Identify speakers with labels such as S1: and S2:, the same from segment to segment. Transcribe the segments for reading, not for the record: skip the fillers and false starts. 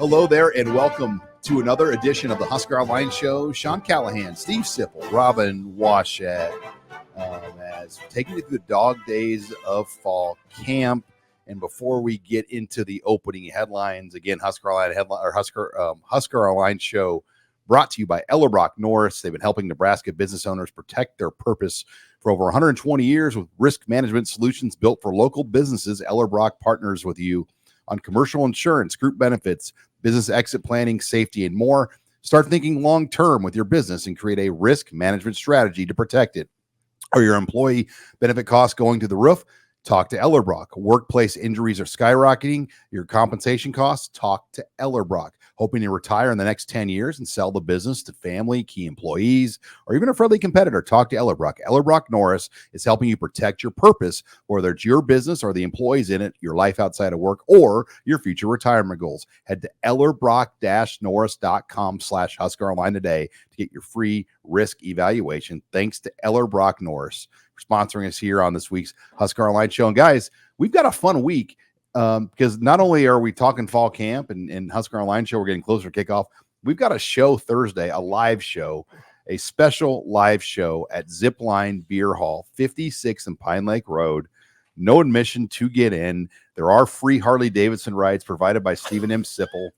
S1: Hello there, and welcome to another edition of the HuskerOnline Show. Sean Callahan, Steve Sipple, Robin Washett, as taking you through the dog days of fall camp. And before we get into the opening headlines, again, HuskerOnline Show brought to you by Ellerbrock-Norris. They've been helping Nebraska business owners protect their purpose for over 120 years with risk management solutions built for local businesses. Ellerbrock partners with you on commercial insurance, group benefits, business exit planning, safety, and more. Start thinking long-term with your business and create a risk management strategy to protect it. Are your employee benefit costs going to the roof? Talk to Ellerbrock. Workplace injuries are skyrocketing. Your compensation costs? Talk to Ellerbrock. Hoping to retire in the next 10 years and sell the business to family, key employees, or even a friendly competitor? Talk to Ellerbrock. Ellerbrock-Norris is helping you protect your purpose, whether it's your business or the employees in it, your life outside of work, or your future retirement goals. Head to ellerbrock-norris.com/HuskerOnline today to get your free risk evaluation. Thanks to Ellerbrock-Norris for sponsoring us here on this week's Husker Online Show. And guys, we've got a fun week. Because not only are we talking fall camp and Husker Online Show, we're getting closer to kickoff. We've got a show Thursday, a live show, a special live show at Zipline Beer Hall, 56 and Pine Lake Road. No admission to get in. There are free Harley-Davidson rides provided by Stephen M. Sipple.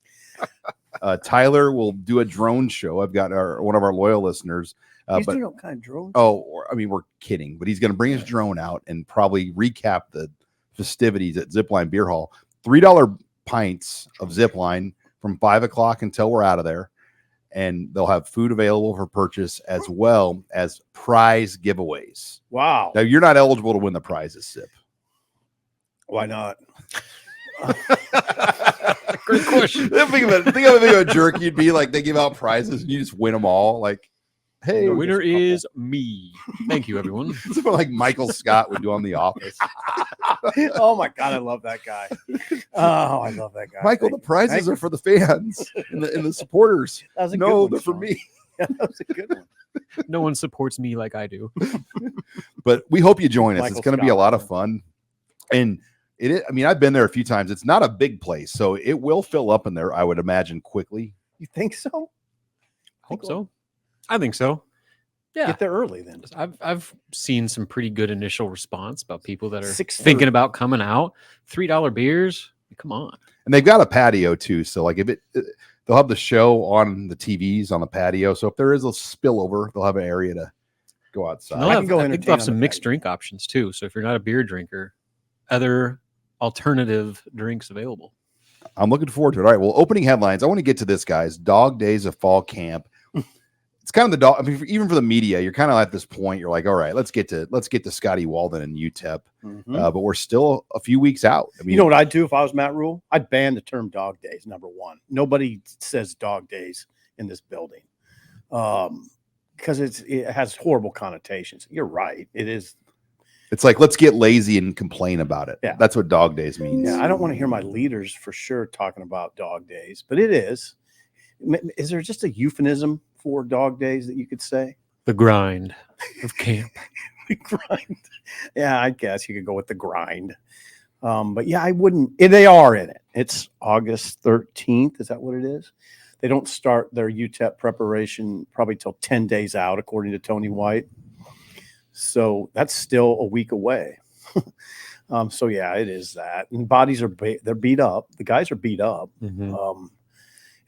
S1: Tyler will do a drone show. I've got one of our loyal listeners.
S2: He's doing all kind of drones.
S1: We're kidding, but he's going to bring his drone out and probably recap the festivities at Zipline Beer Hall. $3 pints of Zipline from 5 o'clock until we're out of there. And they'll have food available for purchase as well as prize giveaways.
S2: Wow.
S1: Now, you're not eligible to win the prizes, Sip.
S2: Why not?
S1: Great question. Think of a jerk you'd be like, they give out prizes and you just win them all. Like, hey,
S3: the winner is me. Thank you, everyone.
S1: Something like Michael Scott would do on The Office.
S2: Oh my God, I love that guy. Oh, I love that guy.
S1: Michael, the prizes are for the fans and the supporters.
S2: That was a
S1: no,
S2: good one,
S1: they're for
S2: Sean.
S1: me.
S2: Yeah, that was a good one.
S3: No one supports me like I do.
S1: But we hope you join us.
S2: Michael
S1: It's going to be a lot of fun. And it is, I mean, I've been there a few times. It's not a big place, so it will fill up in there, I would imagine, quickly.
S2: You think so?
S3: Hope so. I think so. Yeah.
S2: Get there early then.
S3: I've seen some pretty good initial response about people that are
S2: 6:30.
S3: thinking about coming out. $3 beers. Come on.
S1: And they've got a patio too. So like they'll have the show on the TVs on the patio. So if there is a spillover, they'll have an area to go outside.
S3: I
S2: can go
S3: think
S2: entertain
S3: they'll have
S2: on
S3: some
S2: the
S3: mixed
S2: patio.
S3: drink options too. So if you're not a beer drinker, other alternative drinks available.
S1: I'm looking forward to it. All right. Well, opening headlines. I want to get to this, guys. Dog days of fall camp. It's kind of the dog. I mean, even for the media, you're kind of at this point. You're like, all right, let's get to Scotty Walden and UTEP.
S2: Mhm.
S1: But we're still a few weeks out. I mean,
S2: You know what I'd do if I was Matt Rule? I'd ban the term dog days, number one. Nobody says dog days in this building because it has horrible connotations. You're right. It is.
S1: it's like, let's get lazy and complain about it.
S2: Yeah.
S1: That's what dog days means.
S2: Yeah, I don't want to hear my leaders for sure talking about dog days, but it is. Is there just a euphemism for dog days that you could say?
S3: The grind of camp.
S2: Grind. Yeah, I guess you could go with the grind. But yeah, I wouldn't. They are in it. It's August 13th. Is that what it is? They don't start their UTEP preparation probably till 10 days out, according to Tony White. So that's still a week away. So yeah, it is that. And bodies they're beat up. The guys are beat up.
S3: Mhm.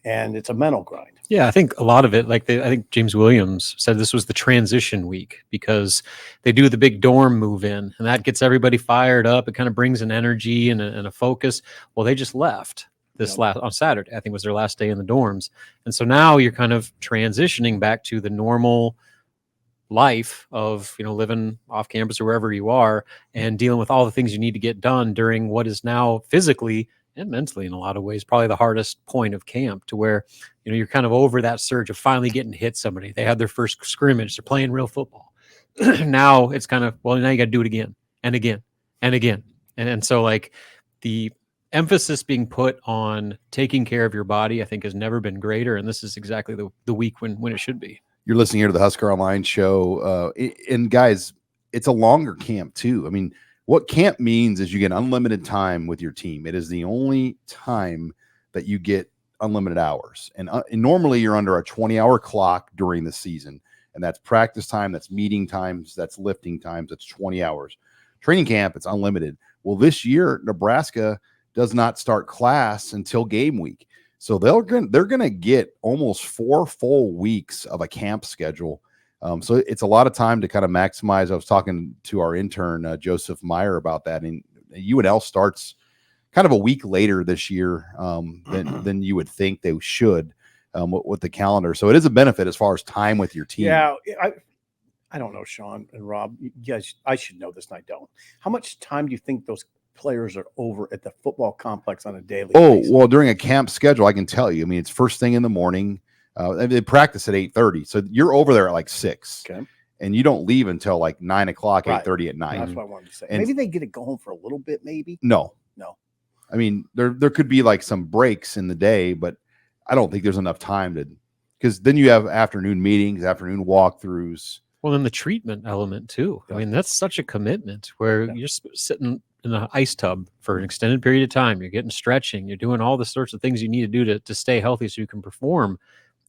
S2: And it's a mental grind.
S3: Yeah, I think a lot of it, I think James Williams said this was the transition week because they do the big dorm move in and that gets everybody fired up. It kind of brings an energy and a focus. Well, they just left on Saturday, I think was their last day in the dorms. And so now you're kind of transitioning back to the normal life of, living off campus or wherever you are and dealing with all the things you need to get done during what is now physically and mentally in a lot of ways, probably the hardest point of camp to where, you're kind of over that surge of finally getting to hit somebody. They had their first scrimmage. They're playing real football. Now it's kind of, well, now you got to do it again and again and again. And so like the emphasis being put on taking care of your body, I think has never been greater. And this is exactly the week when it should be.
S1: You're listening here to the Husker Online Show. And guys, it's a longer camp too. I mean, what camp means is you get unlimited time with your team. It is the only time that you get unlimited hours. And normally you're under a 20-hour clock during the season. And that's practice time, that's meeting times, that's lifting times, that's 20 hours. Training camp, it's unlimited. Well, this year, Nebraska does not start class until game week. So they're going to get almost 4 full weeks of a camp schedule. So it's a lot of time to kind of maximize. I was talking to our intern, Joseph Meyer, about that. And UNL starts kind of a week later this year than you would think they should with the calendar. So it is a benefit as far as time with your team.
S2: Yeah, I don't know, Sean and Rob. You guys, I should know this, and I don't. How much time do you think those players are over at the football complex on a daily basis?
S1: Well, during a camp schedule, I can tell you. I mean, it's first thing in the morning. They practice at 8:30, so you're over there at like 6.
S2: Okay.
S1: And you don't leave until like 9 o'clock,
S2: Right.
S1: 8:30 at night.
S2: That's what I wanted to say.
S1: And
S2: maybe they get it going for a little bit, maybe.
S1: No.
S2: No.
S1: I mean, there could be like some breaks in the day, but I don't think there's enough time to, because then you have afternoon meetings, afternoon walkthroughs.
S3: Well, then the treatment element too. I mean, that's such a commitment where you're sitting in an ice tub for an extended period of time. You're getting stretching. You're doing all the sorts of things you need to do to stay healthy so you can perform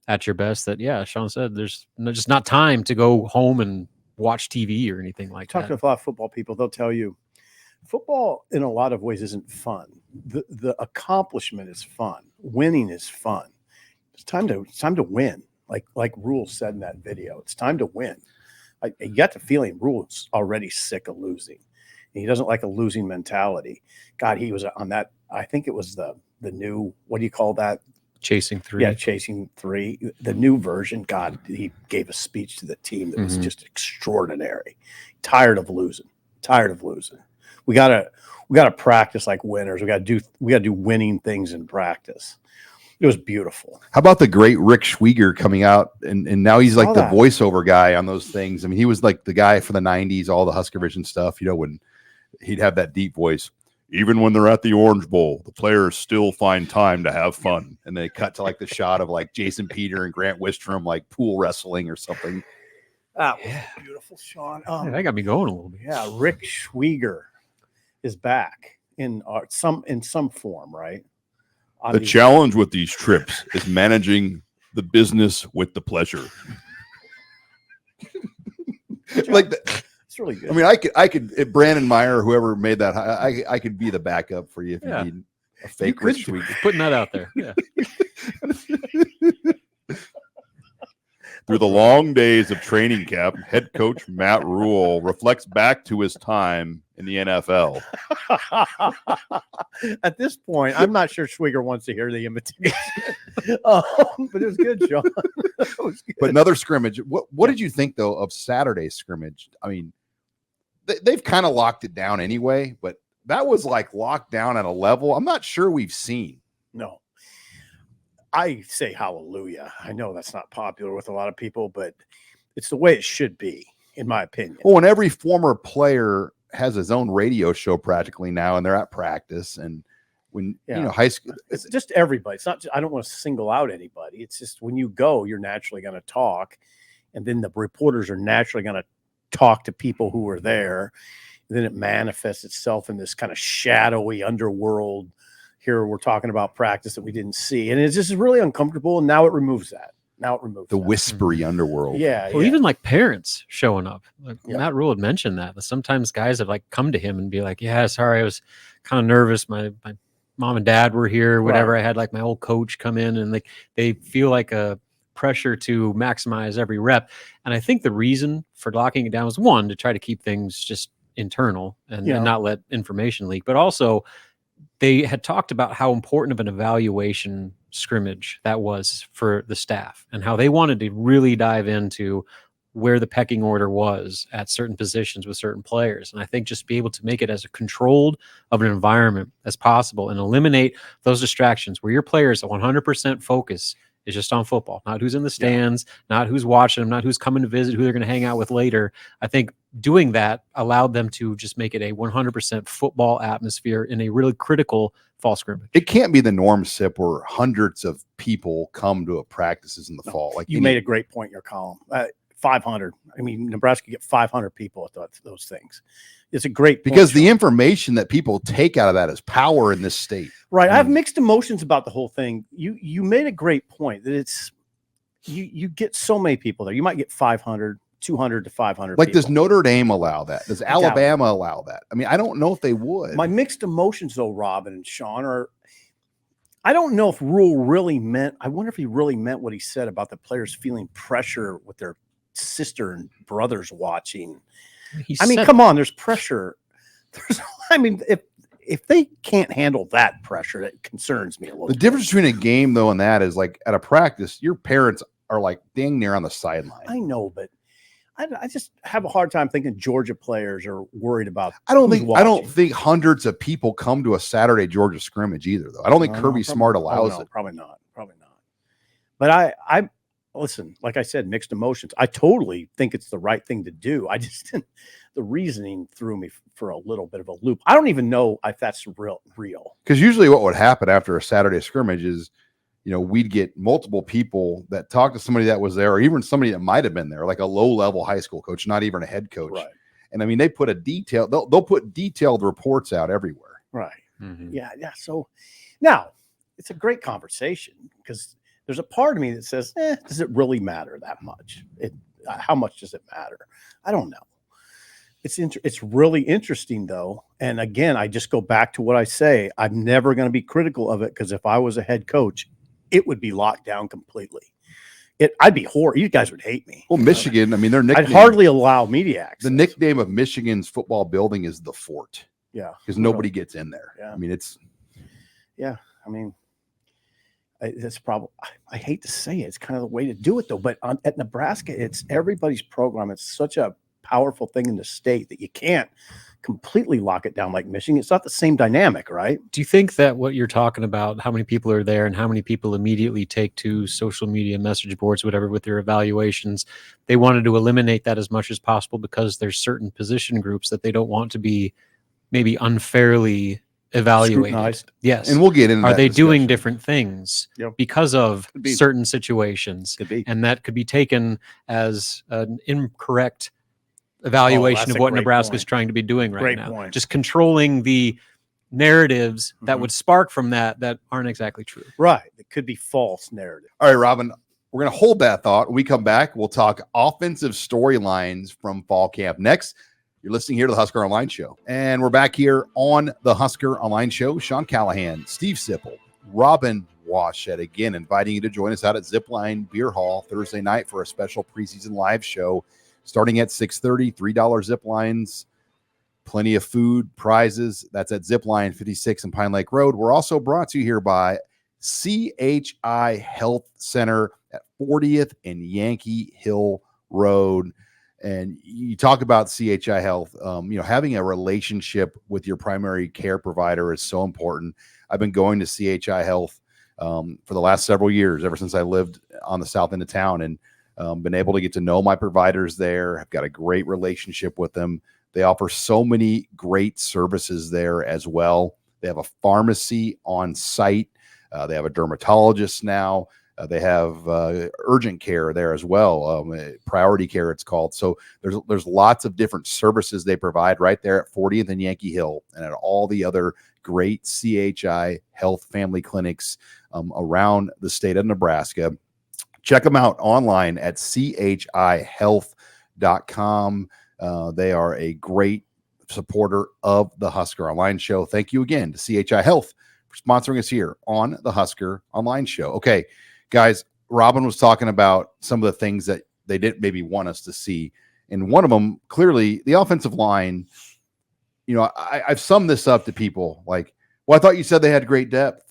S3: at your best. That, yeah, Sean said, there's just not time to go home and watch TV or anything like that.
S2: Talking to a lot of football people, they'll tell you football in a lot of ways isn't fun. The accomplishment is fun. Winning is fun. It's time to win. Like Rule said in that video, it's time to win. You got the feeling Rule's already sick of losing. He doesn't like a losing mentality. God, he was on that. I think it was the new, what do you call that?
S3: Chasing 3.
S2: Yeah, Chasing 3. The new version. God, he gave a speech to the team that was just extraordinary. Tired of losing. We gotta practice like winners. We gotta do winning things in practice. It was beautiful.
S1: How about the great Rick Schwieger coming out and now he's like the voiceover guy on those things. I mean, he was like the guy for the 90s, all the Husker Vision stuff, when he'd have that deep voice. Even when they're at the Orange Bowl, the players still find time to have fun. And they cut to like the shot of like Jason Peter and Grant Wistrom like pool wrestling or something.
S2: That was beautiful, Sean.
S3: That got me going a little bit.
S2: Yeah, Rick Schwieger is back in some form, right?
S4: The challenge with these trips is managing the business with the pleasure.
S1: Like that.
S2: It's really good.
S1: I mean, I could Brandon Meyer, whoever made that, I could be the backup for you if you need a fake Rick Schwieger.
S3: Putting that out there. Yeah.
S4: Through the long days of training camp, head coach Matt Rule reflects back to his time in the NFL.
S2: At this point, I'm not sure Schwieger wants to hear the invitation. But it was good, Sean. It was good.
S1: But another scrimmage. What did you think, though, of Saturday's scrimmage? I mean, they've kind of locked it down anyway, but that was like locked down at a level I'm not sure we've seen.
S2: No. I say hallelujah. I know that's not popular with a lot of people, but it's the way it should be, in my opinion.
S1: Well, and every former player has his own radio show practically now, and they're at practice. And when high school,
S2: it's just everybody. It's not. I don't want to single out anybody. It's just when you go, you're naturally going to talk, and then the reporters are naturally going to talk to people who are there. And then it manifests itself in this kind of shadowy underworld. Here we're talking about practice that we didn't see, and it's just really uncomfortable. And now it removes that. The
S1: whispery underworld.
S2: Yeah.
S3: Well, even like parents showing up. Like Matt Rule had mentioned that sometimes guys have like come to him and be like, "Yeah, sorry, I was kind of nervous. My mom and dad were here. Whatever. Right. I had like my old coach come in, and like they feel like a pressure to maximize every rep." And I think the reason for locking it down was, one, to try to keep things just internal and not let information leak, but also they had talked about how important of an evaluation scrimmage that was for the staff and how they wanted to really dive into where the pecking order was at certain positions with certain players. And I think just be able to make it as controlled of an environment as possible and eliminate those distractions where your players 100% focus is just on football, not who's in the stands, not who's watching them, not who's coming to visit, who they're going to hang out with later. I think doing that allowed them to just make it a 100% football atmosphere in a really critical fall scrimmage.
S1: It can't be the norm, Sip, where hundreds of people come to practices in the fall. Like
S2: you made a great point in your column. 500. I mean, Nebraska get 500 people at those things. It's a great point,
S1: because the
S2: Sean.
S1: information that people take out of that is power in this state.
S2: Right. I have mixed emotions about the whole thing. You made a great point that it's you get so many people there. You might get 500, 200 to 500
S1: Like,
S2: people.
S1: does Notre Dame allow that? Does Alabama allow that? I mean, I don't know if they would.
S2: My mixed emotions, though, Robin and Sean, are I don't know if Rule really meant, I wonder if he really meant what he said about the players feeling pressure with their sister and brothers watching. I mean, come on, there's pressure. I mean, if they can't handle that pressure, it concerns me a little
S1: The
S2: bit.
S1: difference between a game, though, and that is like at a practice, your parents are like dang near on the sideline.
S2: I know, but I just have a hard time thinking Georgia players are worried about.
S1: I don't
S2: watching.
S1: think hundreds of people come to a Saturday Georgia scrimmage either, though. I don't think Kirby Smart allows it.
S2: Probably not. But I listen, like I said, mixed emotions. I totally think it's the right thing to do. I just the reasoning threw me for a little bit of a loop. I don't even know if that's real.
S1: Because usually what would happen after a Saturday scrimmage is, we'd get multiple people that talk to somebody that was there, or even somebody that might have been there, like a low-level high school coach, not even a head coach.
S2: Right.
S1: And I mean, they put they'll put detailed reports out everywhere.
S2: Right.
S3: Mhm.
S2: Yeah. So now it's a great conversation because there's a part of me that says, does it really matter that much? How much does it matter? I don't know. It's really interesting, though. And again, I just go back to what I say. I'm never going to be critical of it because if I was a head coach, it would be locked down completely. I'd be horrible. You guys would hate me.
S1: Well, Michigan, I mean, their nickname.
S2: I'd hardly allow media access.
S1: The nickname of Michigan's football building is the Fort.
S2: Yeah.
S1: Because nobody gets in there.
S2: Yeah.
S1: I mean,
S2: that's probably, I hate to say it. It's kind of the way to do it, though. But at Nebraska, it's everybody's program. It's such a powerful thing in the state that you can't completely lock it down like Michigan. It's not the same dynamic, right?
S3: Do you think that what you're talking about, how many people are there and how many people immediately take to social media, message boards, whatever, with their evaluations, they wanted to eliminate that as much as possible because there's certain position groups that they don't want to be maybe unfairly evaluated?
S2: Scrutinized.
S3: Yes.
S1: and we'll get into
S3: Are
S1: that
S3: they doing
S1: discussion.
S3: different things
S2: Yep.
S3: because of
S2: Could be.
S3: certain situations?
S2: Could be.
S3: And that could be taken as an incorrect evaluation
S2: that's
S3: of
S2: a
S3: what
S2: great
S3: Nebraska is
S2: point.
S3: trying to be doing right
S2: Great
S3: now.
S2: point.
S3: Just controlling the narratives that
S2: Mhm.
S3: would spark from that aren't exactly true.
S2: Right. It could be false narrative.
S1: All right, Robin, we're going to hold that thought. When we come back, we'll talk offensive storylines from fall camp. Next, you're listening here to the Husker Online Show. And we're back here on the Husker Online Show. Sean Callahan, Steve Sipple, Robin Washett, again, inviting you to join us out at Zipline Beer Hall Thursday night for a special preseason live show starting at 6:30, $3 zip lines, plenty of food, prizes. That's at Zipline 56 and Pine Lake Road. We're also brought to you here by CHI Health Center at 40th and Yankee Hill Road. And you talk about CHI Health, having a relationship with your primary care provider is so important. I've been going to CHI Health for the last several years, ever since I lived on the south end of town, and been able to get to know my providers there. I've got a great relationship with them. They offer so many great services there as well. They have a pharmacy on site. They have a dermatologist now. They have urgent care there as well, priority care it's called. So there's lots of different services they provide right there at 40th and Yankee Hill and at all the other great CHI Health family clinics around the state of Nebraska. Check them out online at chihealth.com. They are a great supporter of the Husker Online Show. Thank you again to CHI Health for sponsoring us here on the Husker Online Show. Okay, guys, Robin was talking about some of the things that they didn't maybe want us to see. And one of them, clearly, the offensive line, I've summed this up to people like, well, I thought you said they had great depth.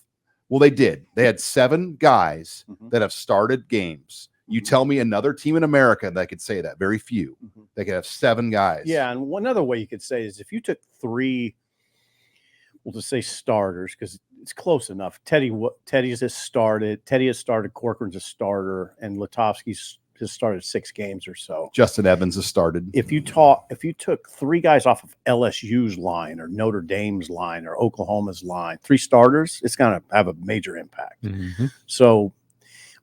S1: Well, they did. They had 7 guys that have started games. You tell me another team in America that could say that. Very few. They could have 7 guys.
S2: Yeah, and one other way you could say is if you took 3, we'll just say starters because it's close enough. Teddy's has started. Teddy has started. Corcoran's a starter, and Latovsky's has started 6 games or so.
S1: Justin Evans has started.
S2: If you took 3 guys off of LSU's line or Notre Dame's line or Oklahoma's line, 3 starters, it's going to have a major impact.
S3: Mm-hmm.
S2: So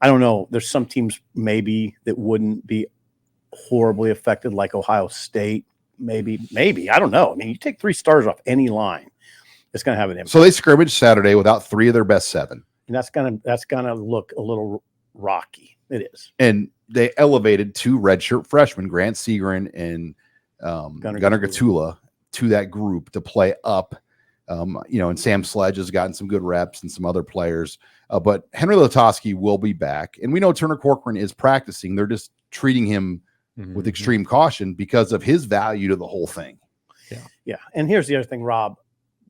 S2: I don't know. There's some teams maybe that wouldn't be horribly affected like Ohio State. Maybe. I don't know. I mean, you take 3 stars off any line, it's going to have an impact.
S1: So they scrimmaged Saturday without 3 of their best 7.
S2: And that's gonna look a little rocky. It is.
S1: And they elevated 2 redshirt freshmen, Grant Segrin and Gunnar Gatula, to that group to play up. And Sam Sledge has gotten some good reps and some other players. But Henry Latosky will be back. And we know Turner Corcoran is practicing. They're just treating him with extreme caution because of his value to the whole thing.
S2: Yeah. And here's the other thing, Rob.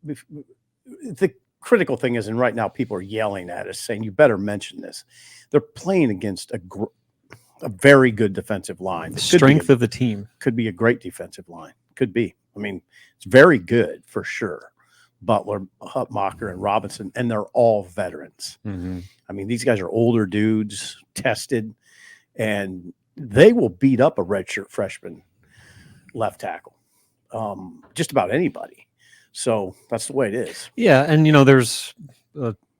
S2: The critical thing is, and right now people are yelling at us saying, you better mention this. They're playing against a very good defensive line.
S3: The strength of the team.
S2: Could be a great defensive line. Could be. I mean, it's very good for sure. Butler, Hutmacher, and Robinson, and they're all veterans. I mean, these guys are older dudes, tested, and they will beat up a redshirt freshman left tackle, just about anybody. So that's the way it is.
S3: Yeah, and there's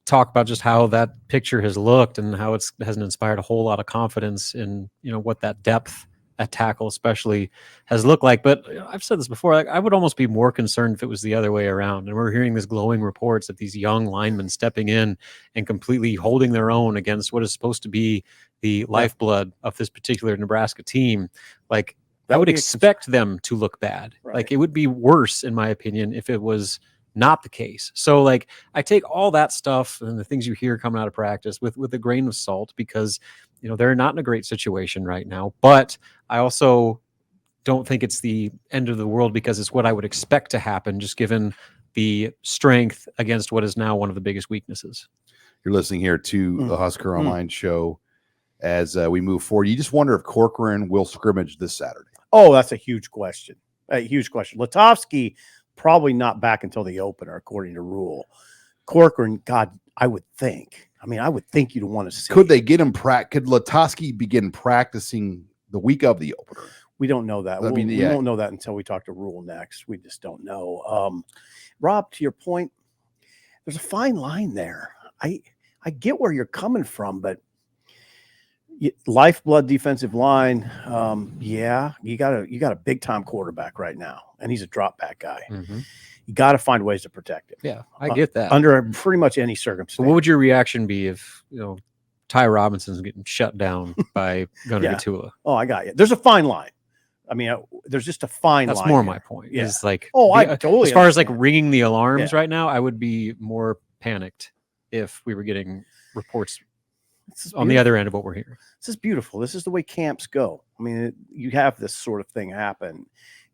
S3: talk about just how that picture has looked and how it hasn't inspired a whole lot of confidence in what that depth at tackle especially has looked like. But I've said this before, I would almost be more concerned if it was the other way around. And we're hearing these glowing reports of these young linemen stepping in and completely holding their own against what is supposed to be the lifeblood of this particular Nebraska team. Like, I would expect them to look bad.
S2: Right.
S3: Like, it would be worse, in my opinion, if it was not the case. So, like, I take all that stuff and the things you hear coming out of practice with a grain of salt, because they're not in a great situation right now. But I also don't think it's the end of the world, because it's what I would expect to happen, just given the strength against what is now one of the biggest weaknesses.
S1: You're listening here to the Husker Online Show as we move forward. You just wonder if Corcoran will scrimmage this Saturday.
S2: Oh, that's a huge question. A huge question. Latosky probably not back until the opener, according to rule. Corcoran, God, I would think. I mean, I would think you'd want to see.
S1: Could they get him could Latosky begin practicing the week of the opener?
S2: We don't know that. We won't know that until we talk to Rule next. We just don't know. Rob, to your point, there's a fine line there. I get where you're coming from, but lifeblood defensive line, you got a big time quarterback right now, and he's a drop back guy. You got to find ways to protect him.
S3: Yeah, I get that
S2: under pretty much any circumstance.
S3: So what would your reaction be if Ty Robinson's getting shut down by Gunnar Gatula?
S2: Oh, I got you. There's a fine line. I mean, there's just a fine line.
S3: That's more
S2: here.
S3: my point.
S2: Yeah.
S3: Is like,
S2: I totally
S3: as far
S2: understand.
S3: as like ringing the alarms right now, I would be more panicked if we were getting reports on the other end of what we're hearing.
S2: This is beautiful. This is the way camps go. I mean, you have this sort of thing happen,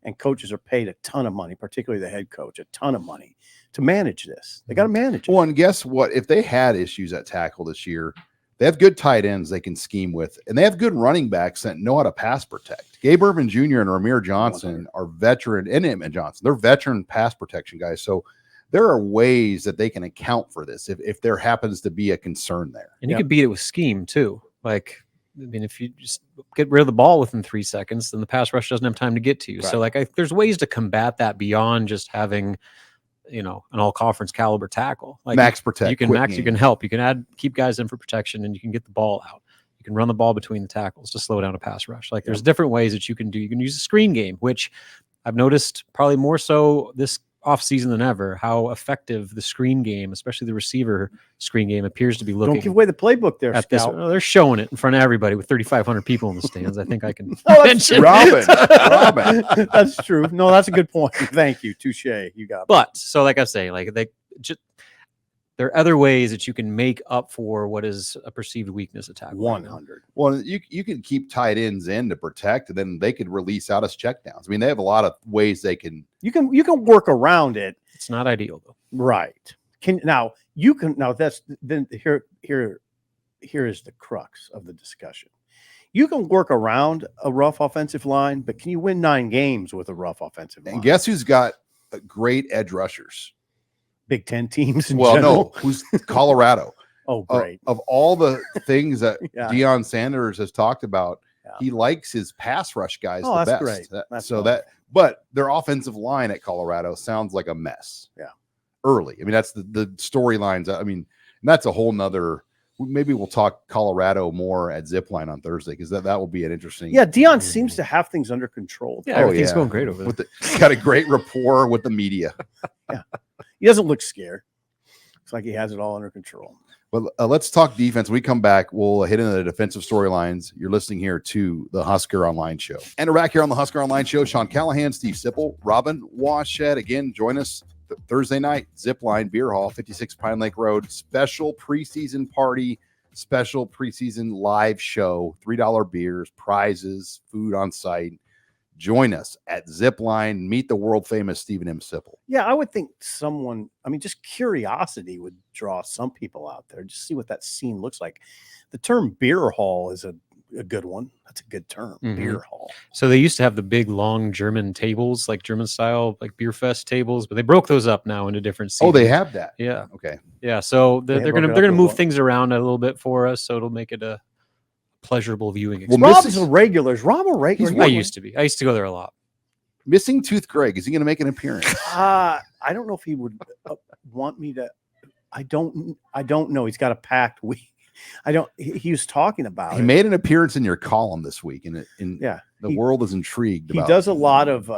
S2: and coaches are paid a ton of money, particularly the head coach, a ton of money to manage this. They got to manage it.
S1: Well, and guess what? If they had issues at tackle this year, they have good tight ends they can scheme with, and they have good running backs that know how to pass protect. Gabe Irvin Jr. and Ramir Johnson are veteran, and Emmett Johnson. They're veteran pass protection guys. So there are ways that they can account for this if there happens to be a concern there.
S3: And you could beat it with scheme too. Like, I mean, if you just get rid of the ball within 3 seconds, then the pass rush doesn't have time to get to you. Right. So, like, there's ways to combat that beyond just having, an all-conference caliber tackle. Like,
S1: max protect.
S3: You can help. You can keep guys in for protection, and you can get the ball out. You can run the ball between the tackles to slow down a pass rush. Like, there's different ways that you can do. You can use a screen game, which I've noticed probably more so this offseason than ever, how effective the screen game, especially the receiver screen game, appears to be looking.
S2: Don't give away the playbook there, Scout.
S3: They're showing it in front of everybody with 3,500 people in the stands. I think I can
S2: mention
S1: Robin.
S2: That's true. No, that's a good point. Thank you. Touche. You got it.
S3: But so, like I say, like there are other ways that you can make up for what is a perceived weakness attack.
S2: 100.
S1: Well, you can keep tight ends in to protect, and then they could release out as checkdowns. I mean, they have a lot of ways they can.
S2: You can work around it.
S3: It's not ideal though.
S2: Right. Here is the crux of the discussion. You can work around a rough offensive line, but can you win 9 games with a rough offensive line?
S1: And guess who's got great edge rushers?
S2: Big Ten teams in
S1: general.
S2: general.
S1: No, who's Colorado?
S2: Oh, great.
S1: Of all the things that Deion Sanders has talked about, he likes his pass rush guys the
S2: that's
S1: best.
S2: Great.
S1: But their offensive line at Colorado sounds like a mess.
S2: Yeah.
S1: Early. I mean, that's the storylines. I mean, and that's a whole nother maybe we'll talk Colorado more at Zipline on Thursday, because that will be an interesting.
S2: Yeah, Deion seems to have things under control.
S3: Yeah, everything's going great over there.
S1: He's got a great rapport with the media.
S2: He doesn't look scared. It's like he has it all under control.
S1: Well, let's talk defense. When we come back, we'll hit into the defensive storylines. You're listening here to the Husker Online Show. And we're back here on the Husker Online Show. Sean Callahan, Steve Sipple, Robin Washad. Again, join us Thursday night, Zipline Beer Hall, 56 Pine Lake Road. Special preseason party, special preseason live show, $3 beers, prizes, food on site. Join us at Zipline. Meet the world famous Stephen M. Sipple.
S2: Yeah, I would think just curiosity would draw some people out there. Just see what that scene looks like. The term beer hall is a good one. That's a good term, beer hall.
S3: So they used to have the big, long German tables, like German style, like beer fest tables, but they broke those up now into different seats.
S1: Oh, they have that.
S3: Yeah.
S1: Okay.
S3: Yeah. So they're
S2: broke it
S3: gonna
S2: up
S3: move
S2: a lot.
S3: things around a little bit for us, so it'll make it a pleasurable viewing
S1: Well,
S3: experience.
S2: Rob's a regular. Is Rob a regular?
S3: I used to be. I used to go there a lot.
S1: Missing Tooth Greg, is he going to make an appearance?
S2: I don't know if he would want me to. I don't know. He's got a packed week. He was talking about
S1: He
S2: it.
S1: made an appearance in your column this week, and the
S2: he-
S1: world is intrigued.
S2: He
S1: about
S2: does a lot of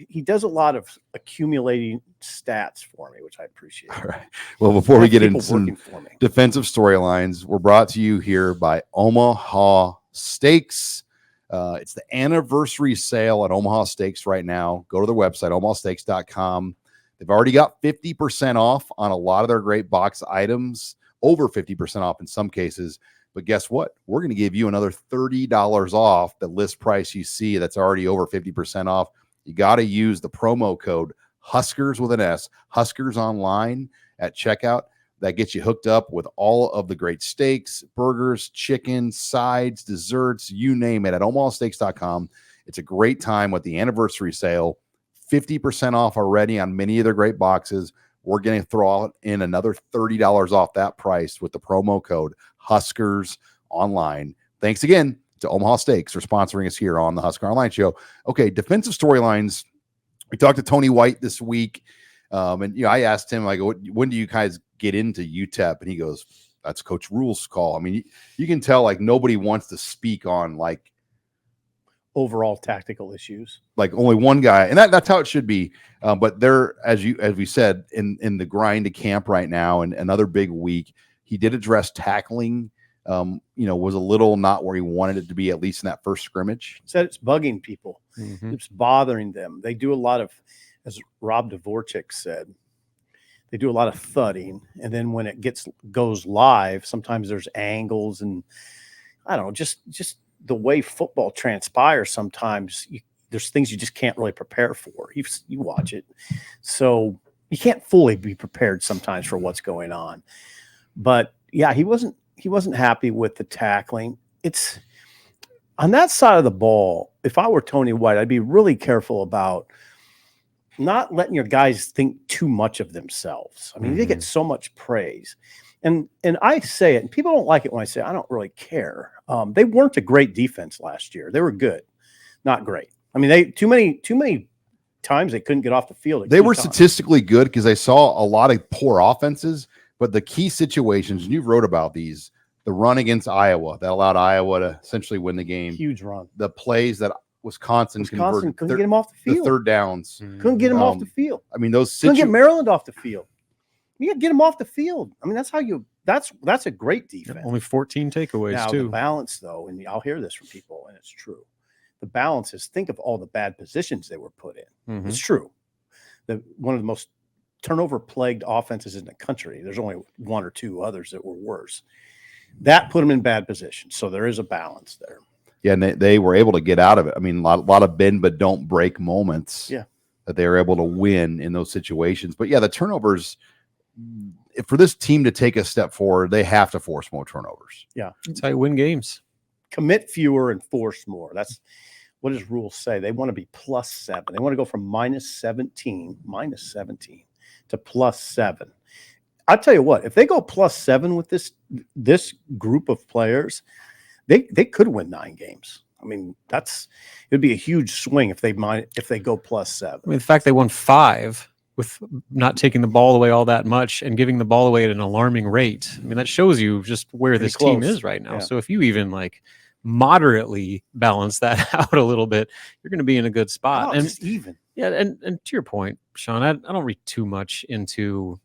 S2: He does a lot of accumulating stats for me, which I appreciate.
S1: All right. Well, before we get into
S2: People
S1: some
S2: working for me.
S1: defensive storylines, we're brought to you here by Omaha Steaks. It's the anniversary sale at Omaha Steaks right now. Go to their website, omahasteaks.com. They've already got 50% off on a lot of their great box items, over 50% off in some cases. But guess what? We're going to give you another $30 off the list price you see that's already over 50% off. You got to use the promo code Huskers with an S, Huskers Online at checkout. That gets you hooked up with all of the great steaks, burgers, chicken, sides, desserts, you name it, at omahasteaks.com. It's a great time with the anniversary sale. 50% off already on many of their great boxes. We're going to throw in another $30 off that price with the promo code Huskers Online. Thanks again to Omaha Steaks for sponsoring us here on the Husker Online Show. Okay, defensive storylines. We talked to Tony White this week. And I asked him, like, when do you guys get into UTEP? And he goes, that's Coach Rule's call. I mean, you can tell, like, nobody wants to speak on, like,
S2: Overall tactical issues.
S1: like only one guy, and that's how it should be. But they're, as we said, in the grind to camp right now, and another big week. He did address tackling. Was a little not where he wanted it to be, at least in that first scrimmage.
S2: Said it's bugging people.
S3: Mhm.
S2: It's bothering them. They do a lot of, as Rob Dvorak said, they do a lot of thudding, and then when it goes live, sometimes there's angles, and I don't know, just the way football transpires. Sometimes there's things you just can't really prepare for. You watch it, so you can't fully be prepared sometimes for what's going on. But yeah, he wasn't happy with the tackling. It's on that side of the ball. If I were Tony White, I'd be really careful about not letting your guys think too much of themselves. I mean, they get so much praise. And I say it, and people don't like it when I say it. I don't really care. They weren't a great defense last year. They were good, not great. I mean, they too many times they couldn't get off the field.
S1: They were statistically good because I saw a lot of poor offenses, but the key situations, and you wrote about these, the run against Iowa that allowed Iowa to essentially win the game.
S2: Huge run.
S1: The plays that Wisconsin
S2: couldn't
S1: converted,
S2: get him off the
S1: the
S2: field.
S1: third downs.
S2: Couldn't get him off the field.
S1: I mean, those
S2: Couldn't get
S1: situations.
S2: Maryland off the field. You got to get him off the field. I mean, that's how you. That's a great defense.
S3: Only 14 takeaways
S2: Now
S3: too.
S2: the balance, though, and I'll hear this from people, and it's true. The balance is, think of all the bad positions they were put in.
S3: Mhm.
S2: It's true. One of the most turnover-plagued offenses in the country. There's only one or two others that were worse. That put them in bad positions. So there is a balance there.
S1: Yeah, and they were able to get out of it. I mean, a lot of bend but don't break moments.
S2: Yeah.
S1: That they were able to win in those situations. But yeah, the turnovers, for this team to take a step forward, they have to force more turnovers.
S3: That's how you win games.
S2: Commit fewer and force more. That's what does rules say? They want to be +7. They want to go from -17 to +7. I'll tell you what, if they go +7 with this group of players, they could win 9 games. I mean, it'd be a huge swing if they go +7.
S3: I mean, the fact they won 5 with not taking the ball away all that much and giving the ball away at an alarming rate. I mean, that shows you just where
S2: Pretty
S3: this team
S2: close.
S3: is right now.
S2: Yeah.
S3: So if you even like moderately balance that out a little bit, you're going to be in a good spot. And
S2: just even.
S3: yeah, and to your point, Sean, I don't read too much into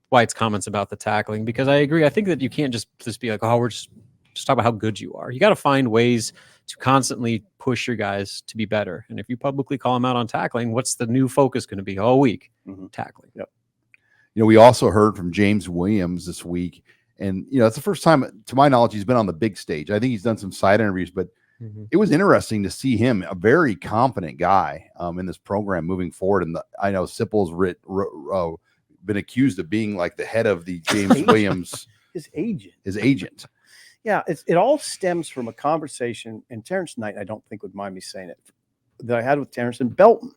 S3: White's comments about the tackling, because I agree. I think that you can't just be like, oh, we're just talk about how good you are. You got to find ways to constantly push your guys to be better. And if you publicly call them out on tackling, what's the new focus going to be all week? Tackling.
S2: Yep.
S1: You know, we also heard from James Williams this week, and you know, it's the first time, to my knowledge, he's been on the big stage. I think he's done some side interviews, but it was interesting to see him, a very confident guy, in this program moving forward. And I know Sipple's been accused of being like the head of the James Williams,
S2: his
S1: agent.
S2: Yeah, it all stems from a conversation, and Terrence Knight, I don't think would mind me saying it, that I had with Terrence in Belton,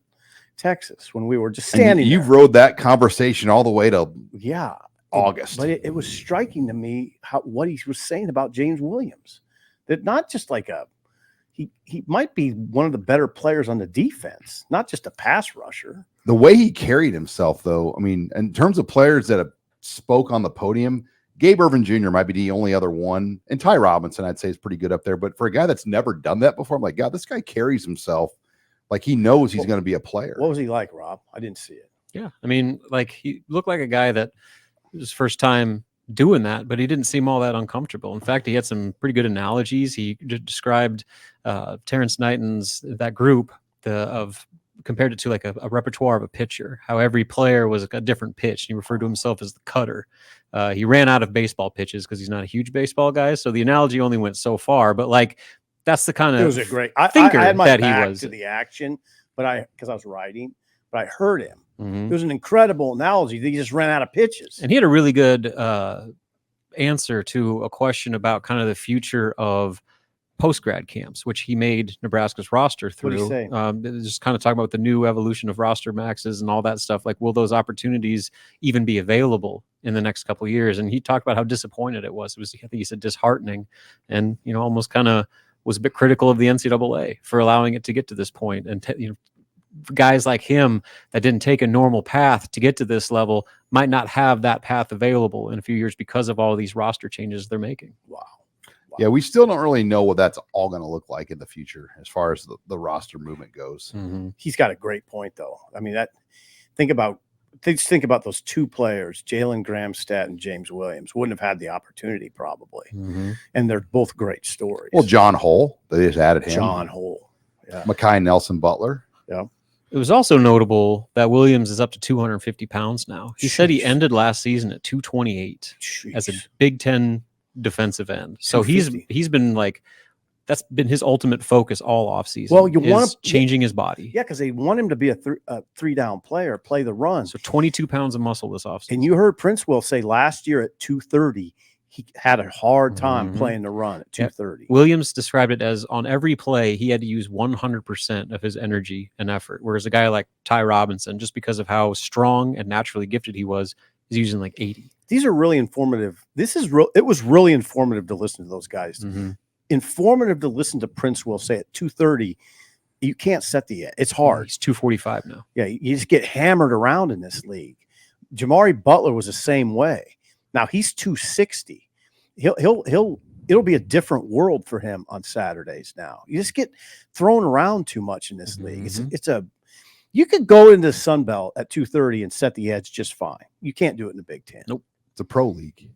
S2: Texas, when we were just standing.
S1: You've rode that conversation all the way to August.
S2: But it was striking to me what he was saying about James Williams, that not just like he might be one of the better players on the defense, not just a pass rusher.
S1: The way he carried himself, though, I mean, in terms of players that have spoke on the podium, Gabe Irvin Jr. might be the only other one, and Ty Robinson, I'd say, is pretty good up there. But for a guy that's never done that before, I'm like, God, this guy carries himself like he knows he's going to be a player.
S2: What was he like, Rob? I didn't see it.
S3: Yeah, I mean, like, he looked like a guy that it was his first time doing that, but he didn't seem all that uncomfortable. In fact, he had some pretty good analogies. He described Terrence Knighton's that group compared it to like a repertoire of a pitcher, how every player was a different pitch. He referred to himself as the cutter. He ran out of baseball pitches because he's not a huge baseball guy. So the analogy only went so far, but like, that's the kind of
S2: it was a great
S3: thinker
S2: I had my
S3: that
S2: back
S3: he was
S2: to the action, because I was writing, but I heard him.
S3: Mm-hmm.
S2: It was an incredible analogy that he just ran out of pitches.
S3: And he had a really good answer to a question about kind of the future of post-grad camps, which he made Nebraska's roster through.
S2: What did he say?
S3: Just kind of talking about the new evolution of roster maxes and all that stuff. Like, will those opportunities even be available in the next couple of years? And he talked about how disappointed it was. I think he said disheartening, and, you know, almost kind of was a bit critical of the NCAA for allowing it to get to this point. And, guys like him that didn't take a normal path to get to this level might not have that path available in a few years because of all of these roster changes they're making.
S2: Wow.
S1: Yeah, we still don't really know what that's all going to look like in the future as far as the roster movement goes.
S3: Mm-hmm.
S2: He's got a great point, though. I mean, think about those two players, Jalen Gramstat and James Williams, wouldn't have had the opportunity probably.
S3: Mm-hmm.
S2: And they're both great stories.
S1: Well, John Hull, they just added him.
S2: John Hull. Yeah.
S1: Makai Nelson Butler.
S2: Yeah.
S3: It was also notable that Williams is up to 250 pounds now. He said he ended last season at 228 as a Big Ten defensive end. So he's been like, that's been his ultimate focus all offseason.
S2: Well, you want him
S3: changing his body.
S2: Yeah, because they want him to be a three-down player, play the run.
S3: So 22 pounds of muscle this offseason.
S2: And you heard Princewell say last year at 230, he had a hard time playing the run at 230.
S3: Williams described it as on every play, he had to use 100% of his energy and effort. Whereas a guy like Ty Robinson, just because of how strong and naturally gifted he was, is using like 80.
S2: These are really informative. It was really informative to listen to those guys.
S3: Mm-hmm.
S2: Informative to listen to Princewell say at 230, you can't set the edge. It's hard.
S3: He's 245 now.
S2: Yeah, you just get hammered around in this league. Jamari Butler was the same way. Now he's 260. It'll be a different world for him on Saturdays now. You just get thrown around too much in this league. You could go into the Sun Belt at 230 and set the edge just fine. You can't do it in the Big Ten.
S3: Nope.
S1: It's a pro league.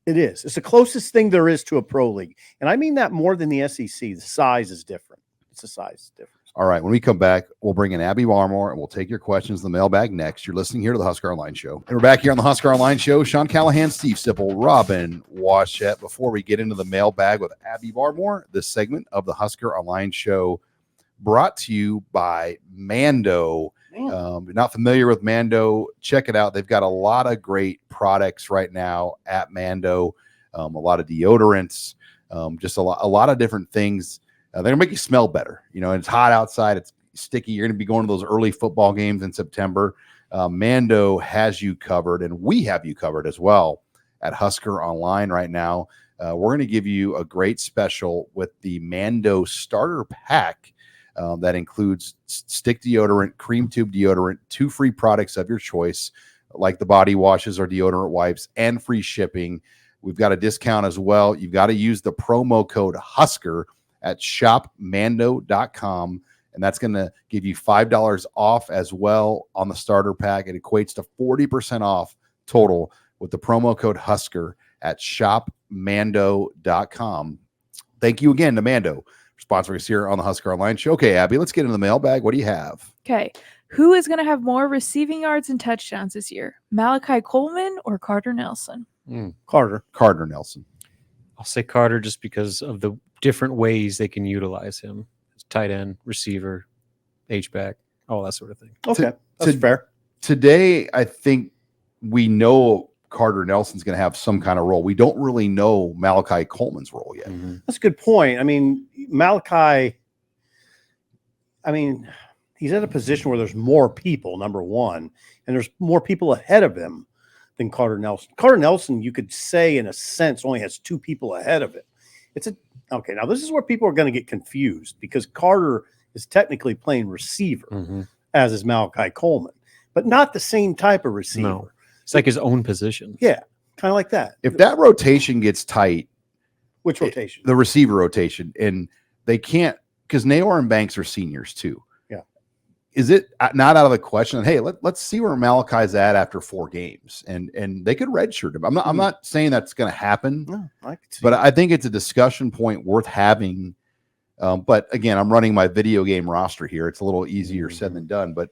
S2: It is. It's the closest thing there is to a pro league. And I mean that more than the SEC. The size is different. It's the size difference.
S1: All right. When we come back, we'll bring in Abby Barmore and we'll take your questions in the mailbag next. You're listening here to the Husker Online Show. And we're back here on the Husker Online Show. Sean Callahan, Steve Sipple, Robin Washett. Before we get into the mailbag with Abby Barmore, this segment of the Husker Online Show brought to you by Mando. If you're not familiar with Mando, check it out. They've got a lot of great products right now at Mando, a lot of deodorants, just a lot of different things. They're going to make you smell better. You know, it's hot outside. It's sticky. You're going to be going to those early football games in September. Mando has you covered, and we have you covered as well at Husker Online right now. We're going to give you a great special with the Mando starter pack. That includes stick deodorant, cream tube deodorant, 2 free products of your choice, like the body washes or deodorant wipes, and free shipping. We've got a discount as well. You've got to use the promo code Husker at shopmando.com, and that's going to give you $5 off as well on the starter pack. It equates to 40% off total with the promo code Husker at shopmando.com. Thank you again to Mando for sponsoring us here on the Husker Online Show. Okay, Abby, let's get into the mailbag. What do you have?
S5: Okay. Who is going to have more receiving yards and touchdowns this year? Malachi Coleman or Carter Nelson?
S2: Carter
S1: Nelson.
S3: I'll say Carter just because of the different ways they can utilize him. Tight end, receiver, H-back, all that sort of thing.
S2: Okay, that's fair.
S1: Today, I think we know Carter Nelson's going to have some kind of role. We don't really know Malachi Coleman's role yet.
S3: Mm-hmm.
S2: That's a good point. I mean, Malachi, he's at a position where there's more people, number one, and there's more people ahead of him than Carter Nelson. Carter Nelson, you could say, in a sense, only has 2 people ahead of him. Okay, now this is where people are going to get confused because Carter is technically playing receiver, as is Malachi Coleman, but not the same type of receiver.
S3: No. It's like his own position.
S2: Yeah, kind of like that.
S1: If that rotation gets tight,
S2: Which rotation?
S1: the receiver rotation, and they can't, because Nayor and Banks are seniors too.
S2: Yeah.
S1: Is it not out of the question? Hey, let's see where Malachi's at after 4 games, and they could redshirt him. I'm not saying that's going to happen,
S2: No, I could see
S1: but I think it's a discussion point worth having. But again, I'm running my video game roster here. It's a little easier said than done, but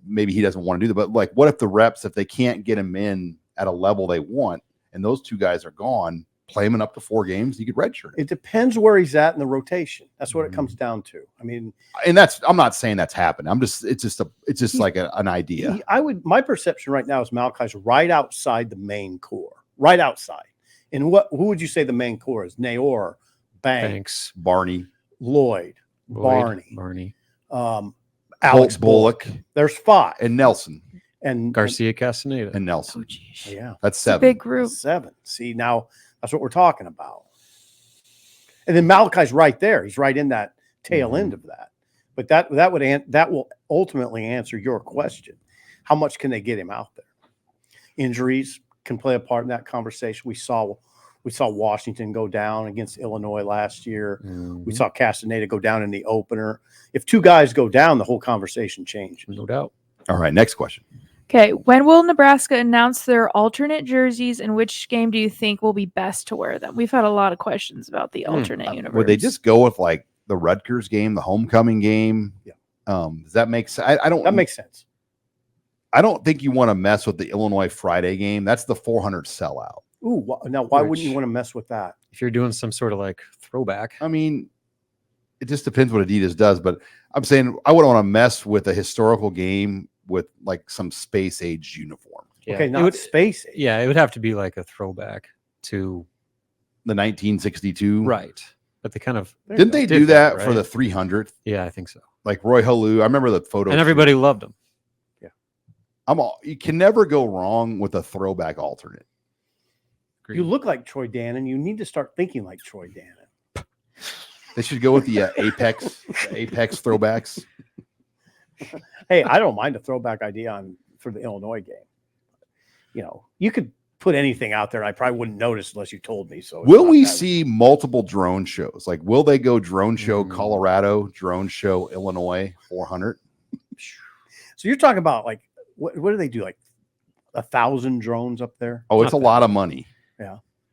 S1: maybe he doesn't want to do that. But like, what if the reps, if they can't get him in at a level they want, and those 2 guys are gone, play him in up to 4 games, you could redshirt him.
S2: it depends where he's at in the rotation. That's what it comes down to. I mean,
S1: And I'm not saying that's happened. It's just like an idea.
S2: My perception right now is Malachi's right outside the main core, right outside. And who would you say the main core is? Nayor, Banks,
S1: Barney,
S2: Lloyd, Barney,
S1: Alex Bullock.
S2: There's 5.
S1: And Nelson
S2: And
S3: Garcia Castaneda.
S1: and Nelson.
S5: Oh, geez.
S2: yeah,
S1: That's
S5: It's a
S1: 7.
S5: big group.
S2: 7. See, now that's what we're talking about. And then Malachi's right there. He's right in that tail end of that. But that will ultimately answer your question. How much can they get him out there? Injuries can play a part in that conversation. We saw Washington go down against Illinois last year. We saw Castaneda go down in the opener. If 2 guys go down, the whole conversation changes.
S3: No doubt.
S1: All right, next question.
S5: Okay. When will Nebraska announce their alternate jerseys, and which game do you think will be best to wear them? We've had a lot of questions about the alternate universe.
S1: Would they just go with like the Rutgers game, the homecoming game?
S2: Yeah.
S1: Does that make sense? I don't.
S2: That makes sense.
S1: I don't think you want to mess with the Illinois Friday game. That's the 400 sellout.
S2: Ooh, now why
S3: Which-
S2: wouldn't you want to mess with that?
S3: If you're doing some sort of like throwback.
S1: I mean, it just depends what Adidas does, but I'm saying I wouldn't want to mess with a historical game with like some space age uniform.
S3: Yeah.
S2: Okay,
S3: It
S2: not
S3: would-
S2: space age.
S3: Yeah, it would have to be like a throwback to
S1: The 1962.
S3: right. But they kind of
S1: Didn't they do
S3: Different,
S1: that for
S3: right?
S1: the 300th?
S3: yeah, I think so.
S1: Like Roy Halou. I remember the photo.
S3: And everybody loved them.
S1: You can never go wrong with a throwback alternate.
S2: You look like Troy Dannon. You need to start thinking like Troy Dannon.
S1: They should go with the Apex throwbacks.
S2: Hey, I don't mind a throwback idea for the Illinois game. You could put anything out there. I probably wouldn't notice unless you told me. So
S1: Will we see multiple drone shows? Like, will they go drone show Colorado, drone show Illinois 400?
S2: So you're talking about like what do they do? Like 1,000 drones up there?
S1: Oh, it's a
S3: Not
S1: lot of money.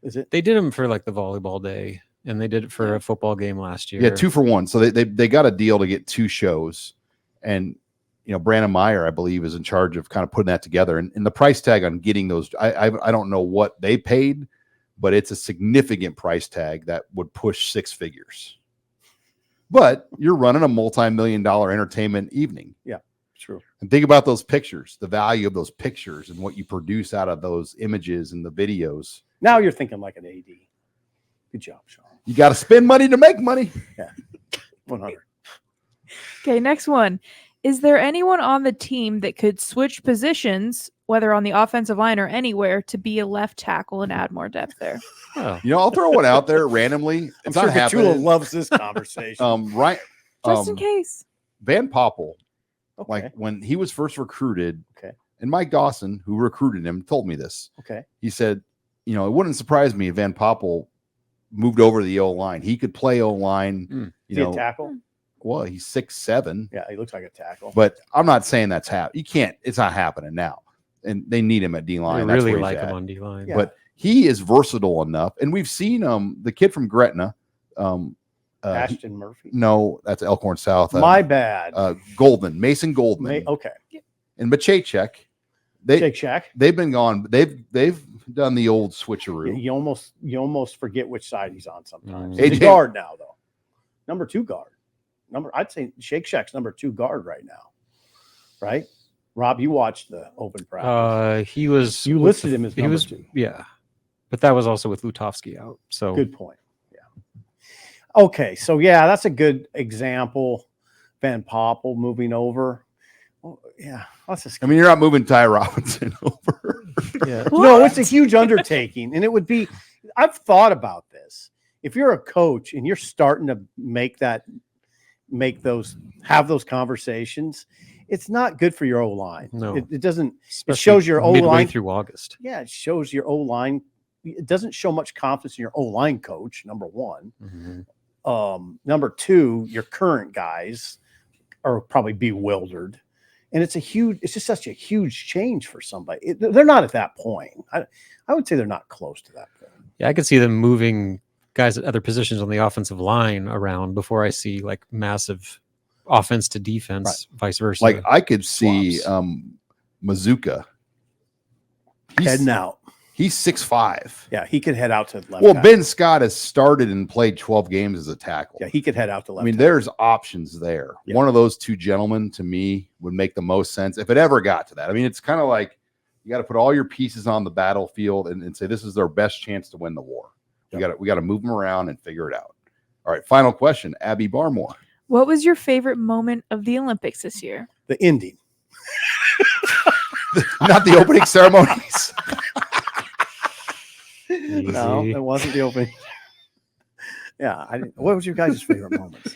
S2: Is it?
S3: They did them for like the volleyball day, and they did it for a football game last year.
S1: Yeah, 2 for 1. So they got a deal to get 2 shows, and Brandon Meyer, I believe, is in charge of kind of putting that together. And the price tag on getting those, I don't know what they paid, but it's a significant price tag that would push 6 figures. But you're running a multi-million-dollar entertainment evening.
S2: Yeah, true.
S1: And think about those pictures, the value of those pictures and what you produce out of those images and the videos.
S2: Now you're thinking like an AD. Good job, Sean.
S1: You got to spend money to make money.
S2: 100.
S5: Okay, next one. Is there anyone on the team that could switch positions, whether on the offensive line or anywhere, to be a left tackle and add more depth there?
S3: Oh,
S1: I'll throw one out there randomly. It's
S2: I'm
S1: not
S2: sure Petula
S1: happening.
S2: loves this conversation.
S5: Just in case.
S1: Van Poppel,
S2: Okay.
S1: like when he was first recruited,
S2: Okay.
S1: and Mike Dawson, who recruited him, told me this.
S2: Okay.
S1: He said, it wouldn't surprise me if Van Poppel moved over to the O-line. He could play O-line.
S2: Is he a tackle?
S1: Well, he's 6'7".
S2: Yeah, he looks like a tackle.
S1: But I'm not saying that's happening. It's not happening now. And they need him at D-line.
S3: I
S1: That's
S3: really
S1: where he's
S3: like him
S1: at.
S3: on D-line.
S2: Yeah.
S1: But he is versatile enough. And we've seen the kid from Gretna.
S2: Ashton Murphy.
S1: No, that's Elkhorn South.
S2: My bad.
S1: Goldman, Mason Goldman.
S2: Okay.
S1: And Bachachek.
S2: Shake Shack.
S1: They've been gone. They've done the old switcheroo.
S2: You almost forget which side he's on sometimes.
S1: AJ
S2: He's a guard now, though. Number 2 guard. I'd say Shake Shack's number 2 guard right now. Right? Rob, you watched the open practice.
S3: He was.
S2: You listed him as number 2.
S3: Yeah, but that was also with Lutovsky out. So
S2: Good point. Yeah. Okay, so yeah, that's a good example. Van Poppel moving over. Oh, yeah, that's just.
S1: I mean, you're not moving Ty Robinson over.
S3: Yeah.
S2: No, it's a huge undertaking, and it would be. I've thought about this. If you're a coach and you're starting to have those conversations, it's not good for your O line.
S3: No.
S2: It doesn't.
S3: Especially
S2: it shows your O
S3: midway
S2: line
S3: through August.
S2: Yeah, it shows your O line. It doesn't show much confidence in your O line coach. Number one.
S3: Mm-hmm.
S2: Number 2, your current guys are probably bewildered, and it's just such a huge change for somebody. They're not at that point. I would say they're not close to that point.
S3: Yeah, I could see them moving guys at other positions on the offensive line around before I see like massive offense to defense, vice versa.
S1: Like I could see
S3: swaps.
S1: Mazuka.
S2: Heading out.
S1: He's 6'5".
S2: Yeah, he could head out to left.
S1: Well,
S2: tackle.
S1: Ben Scott has started and played 12 games as a tackle.
S2: Yeah, he could head out to left.
S1: I mean,
S2: tackle.
S1: there's options there.
S2: Yeah.
S1: One of those 2 gentlemen to me would make the most sense if it ever got to that. I mean, it's kind of like you got to put all your pieces on the battlefield and say this is their best chance to win the war.
S2: Yep.
S1: We got to move them around and figure it out. All right, final question, Abby Barmore.
S5: What was your favorite moment of the Olympics this year?
S2: The ending.
S1: Not the opening ceremonies.
S2: No, it wasn't the opening. Yeah, what was your guys' favorite moments?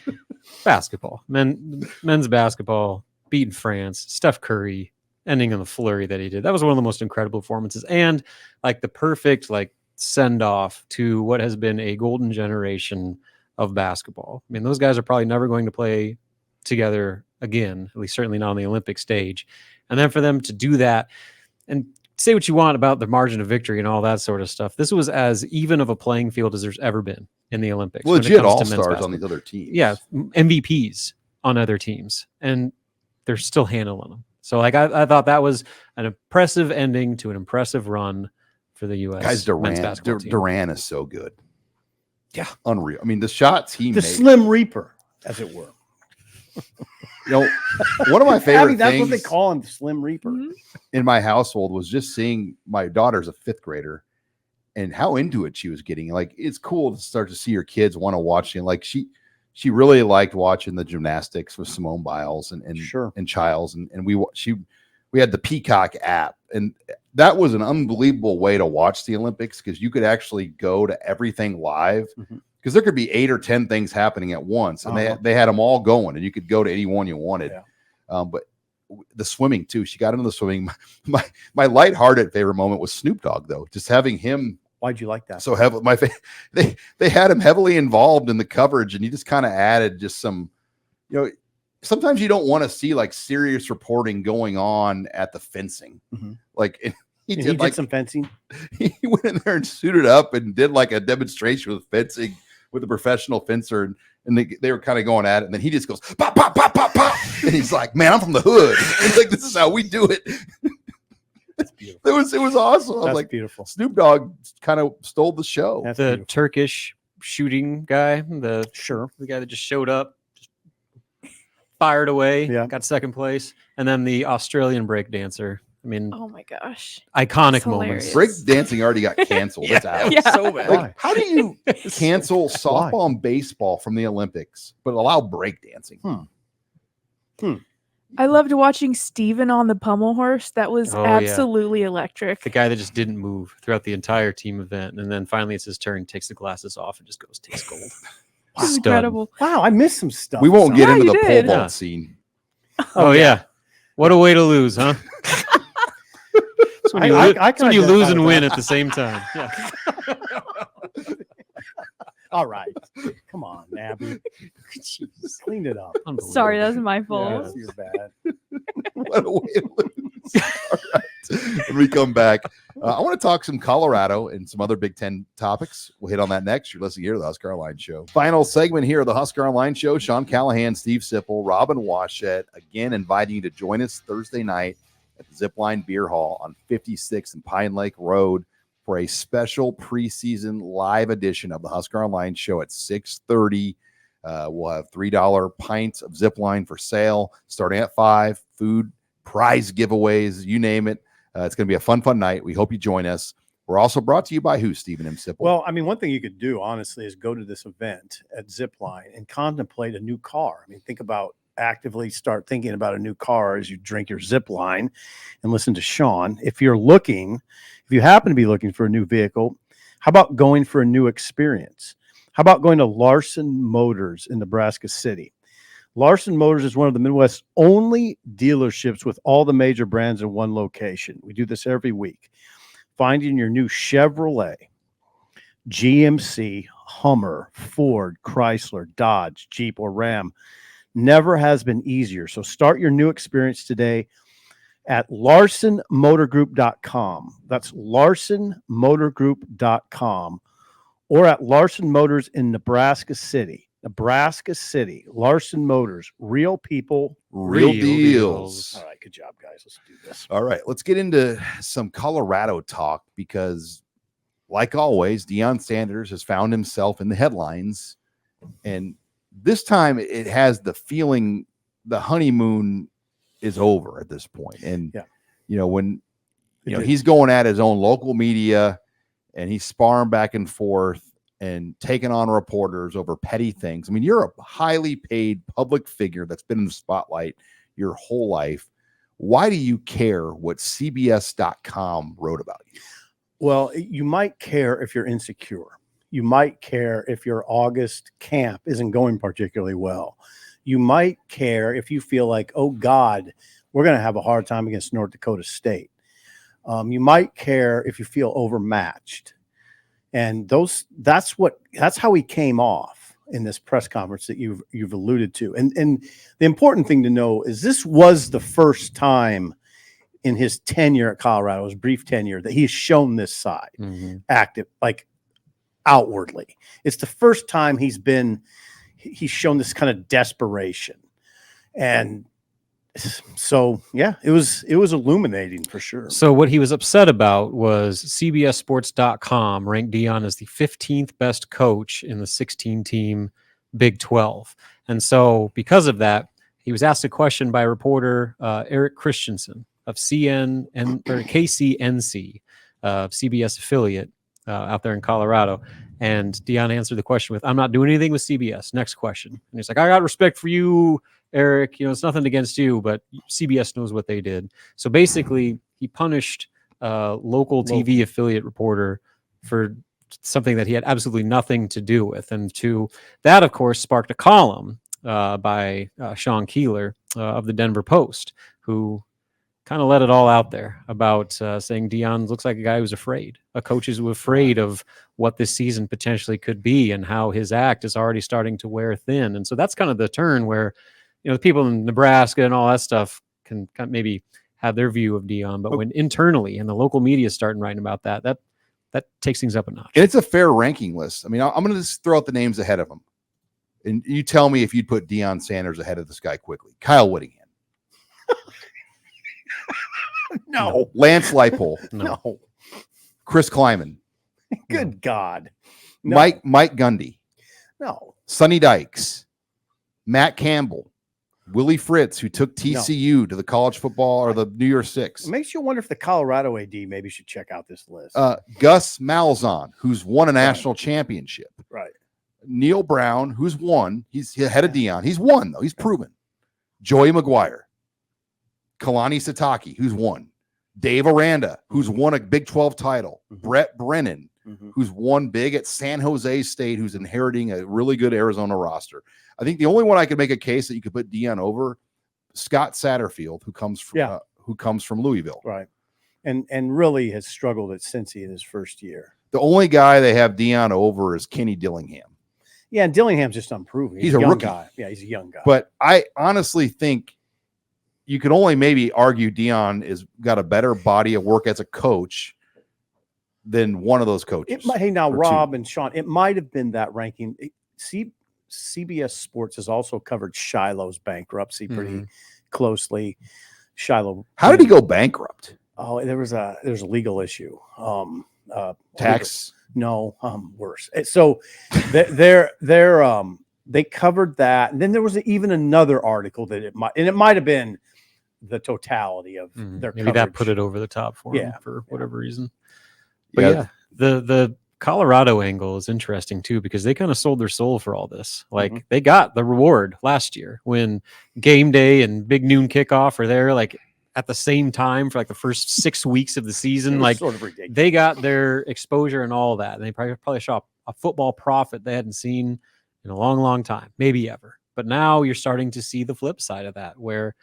S3: Basketball, men's basketball, beating France, Steph Curry, ending on the flurry that he did. That was one of the most incredible performances, and like the perfect send off to what has been a golden generation of basketball. I mean, those guys are probably never going to play together again, at least certainly not on the Olympic stage. And then for them to do that, and say what you want about the margin of victory and all that sort of stuff, this was as even of a playing field as there's ever been in the Olympics. when it
S1: Legit
S3: comes to men's
S1: all-stars on
S3: basketball.
S1: these other teams.
S3: Yeah, MVPs on other teams, and they're still handling them. So I thought that was an impressive ending to an impressive run for the U.S.
S1: Guys,
S3: men's basketball team.
S1: Durant is so good.
S3: Yeah.
S1: Unreal. I mean, the shots he
S2: The
S1: made.
S2: Slim Reaper, as it were.
S1: One of my favorite
S2: That's
S1: things
S2: what they call him, the Slim Reaper.
S5: Mhm.
S1: in my household was just seeing my daughter's a 5th grader and how into it she was getting. Like, it's cool to start to see your kids want to watch it. Like she really liked watching the gymnastics with Simone Biles and
S2: Sure.
S1: and Childs. And we had the Peacock app, and that was an unbelievable way to watch the Olympics because you could actually go to everything live.
S2: Mhm.
S1: Because there could be 8 or 10 things happening at once, and they had them all going, and you could go to any one you wanted.
S2: Yeah.
S1: But the swimming too, she got into the swimming. My lighthearted favorite moment was Snoop Dogg, though, just having him
S2: Why'd you like that?
S1: so heavily. They had him heavily involved in the coverage, and he just kind of added just some, sometimes you don't want to see like serious reporting going on at the fencing,
S2: Mhm.
S1: like. He
S2: And
S1: did,
S2: did some fencing.
S1: he went in there and suited up and did like a demonstration with fencing with a professional fencer, and they were kind of going at it, and then he just goes pop pop pop pop pop, and he's like, "Man, I'm from the hood." He's like, "This is how we do it."
S2: That's beautiful.
S1: It was awesome. I was
S2: That's
S1: like,
S2: beautiful.
S1: Snoop Dogg kind of stole the show.
S2: That's
S3: The
S2: beautiful.
S3: Turkish shooting guy, the guy that just showed up, just fired away,
S2: Yeah.
S3: got second place, and then the Australian break dancer. I mean,
S5: Oh my gosh.
S3: iconic
S5: That's
S3: moments.
S5: hilarious.
S1: Break dancing already got canceled. It's out.
S5: Yeah.
S3: So bad.
S1: Like, how do you
S3: It's
S1: cancel
S3: so
S2: Why?
S1: softball and baseball from the Olympics, but allow break dancing?
S5: I loved watching Steven on the pommel horse. That was
S3: Oh, yeah.
S5: absolutely electric.
S3: the guy that just didn't move throughout the entire team event, and then finally it's his turn, takes the glasses off, and just goes, "Takes gold."
S5: This is
S3: Stud.
S5: incredible.
S2: Wow, I missed some stuff.
S1: We won't get
S5: Yeah,
S1: into
S5: you
S1: the pole
S5: did.
S1: vault
S3: Yeah.
S1: scene.
S3: Oh, yeah. What a way to lose, huh? It's when you,
S2: I
S3: it's
S2: can
S3: when you
S2: identify
S3: lose and
S2: with
S3: win
S2: that.
S3: at the same time. Yeah.
S2: All right. Come on, Nabby. Jeez, clean it up.
S5: Sorry, that was my
S2: Yeah,
S5: fault.
S2: you're bad.
S1: What a way to lose. All right. When we come back, I want to talk some Colorado and some other Big Ten topics. We'll hit on that next. You're listening here to the HuskerOnline Show. Final segment here of the HuskerOnline Show. Sean Callahan, Steve Sipple, Robin Washett, again inviting you to join us Thursday night at the Zipline Beer Hall on 56th and Pine Lake Road for a special preseason live edition of the HuskerOnline Show at 6:30. We'll have $3 pints of Zipline for sale starting at 5. Food, prize giveaways, you name it. It's going to be a fun night. We hope you join us. We're also brought to you by who, Stephen M. Sipple?
S2: Well, I mean, one thing you could do, honestly, is go to this event at Zipline and contemplate a new car. I mean, actively start thinking about a new car as you drink your Zipline and listen to Sean. If you happen to be looking for a new vehicle, how about going for a new experience? How about going to Larson Motors in Nebraska City? Larson Motors is one of the Midwest's only dealerships with all the major brands in one location. We do this every week. Finding your new Chevrolet, GMC, Hummer, Ford, Chrysler, Dodge, Jeep, or Ram never has been easier. So start your new experience today at LarsonMotorGroup.com. That's LarsonMotorGroup.com, or at Larson Motors in Nebraska City. Larson Motors, real people,
S1: Real
S3: Real
S1: deals.
S2: All right, good job, guys. Let's do this.
S1: All right, let's get into some Colorado talk because, like always, Deion Sanders has found himself in the headlines. And this time it has the feeling the honeymoon is over at this point. And, when he's going at his own local media and he's sparring back and forth and taking on reporters over petty things. I mean, you're a highly paid public figure that's been in the spotlight your whole life. Why do you care what CBS.com wrote about you?
S2: Well, you might care if you're insecure. You might care if your August camp isn't going particularly well. You might care if you feel like, oh God, we're going to have a hard time against North Dakota State. You might care if you feel overmatched. And that's how he came off in this press conference that you've alluded to. And the important thing to know is this was the first time in his tenure at Colorado, his brief tenure, that he's shown this side active, like outwardly. It's the first time he's shown this kind of desperation. And so, yeah, it was illuminating for sure.
S3: So what he was upset about was CBSSports.com ranked Deion as the 15th best coach in the 16-team Big 12. And so because of that, he was asked a question by reporter Eric Christensen of KCNC, CBS affiliate out there in Colorado. And Deion answered the question with, "I'm not doing anything with CBS. Next question." And he's like, "I got respect for you, Eric. It's nothing against you, but CBS knows what they did." So basically, he punished local TV affiliate reporter for something that he had absolutely nothing to do with. And to that, of course, sparked a column by Sean Keeler of the Denver Post, who kind of let it all out there about saying Deion looks like a guy who's afraid. A coach is afraid of what this season potentially could be and how his act is already starting to wear thin. And so that's kind of the turn where, the people in Nebraska and all that stuff can maybe have their view of Deion. But when internally and the local media starting writing about that takes things up a notch.
S1: And it's a fair ranking list. I mean, I'm going to just throw out the names ahead of him. And you tell me if you'd put Deion Sanders ahead of this guy quickly. Kyle Whittingham.
S2: No.
S1: Lance Leipold.
S2: No.
S1: Chris Kleiman.
S2: Good God. No.
S1: Mike Gundy.
S2: No.
S1: Sonny Dykes. Matt Campbell. Willie Fritz, who took TCU to the college football or the New Year's Six.
S2: It makes you wonder if the Colorado AD maybe should check out this list.
S1: Gus Malzahn, who's won a national championship.
S2: Right.
S1: Neil Brown, who's won. He's ahead of Deion. He's won, though. He's proven. Joey McGuire. Kalani Sitake, who's won. Dave Aranda, who's won a Big 12 title. Brett Brennan. who's won big at San Jose State, who's inheriting a really good Arizona roster. I think the only one I could make a case that you could put Deion over, Scott Satterfield, who comes from Louisville.
S2: Right. And really has struggled at Cincy in his first year.
S1: The only guy they have Deion over is Kenny Dillingham.
S2: Yeah, and Dillingham's just unproven.
S1: He's a
S2: young
S1: rookie.
S2: guy. Yeah, he's a young guy.
S1: But I honestly think you could only maybe argue Deion is got a better body of work as a coach than one of those coaches.
S2: Hey, now,
S1: or
S2: Rob
S1: two.
S2: and Sean, it might have been that ranking. CBS Sports has also covered Shiloh's bankruptcy pretty closely. Shiloh.
S1: How did he go bankrupt?
S2: Oh, there's a legal issue.
S1: Tax?
S2: No, worse. So they covered that, and then there was even another article that it might have been the totality of their
S3: maybe
S2: coverage.
S3: that put it over the top for him for whatever reason. But
S1: Yeah.
S3: yeah, the Colorado angle is interesting too, because they kind of sold their soul for all this. Like they got the reward last year when game day and big noon kickoff are there, like at the same time for like the first 6 weeks of the season. Like
S2: sort of ridiculous.
S3: they got their exposure and all that. And they probably saw a football profit they hadn't seen in a long, long time, maybe ever. But now you're starting to see the flip side of that, where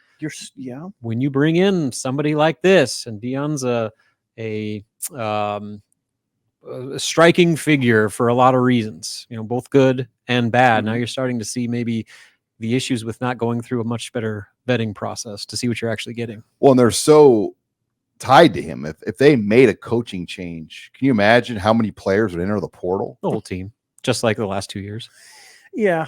S3: when you bring in somebody like this, and Deion's a striking figure for a lot of reasons, both good and bad. Now you're starting to see maybe the issues with not going through a much better vetting process to see what you're actually getting.
S1: Well, and they're so tied to him. If they made a coaching change, can you imagine how many players would enter the portal?
S3: The whole team, just like the last 2 years.
S2: Yeah.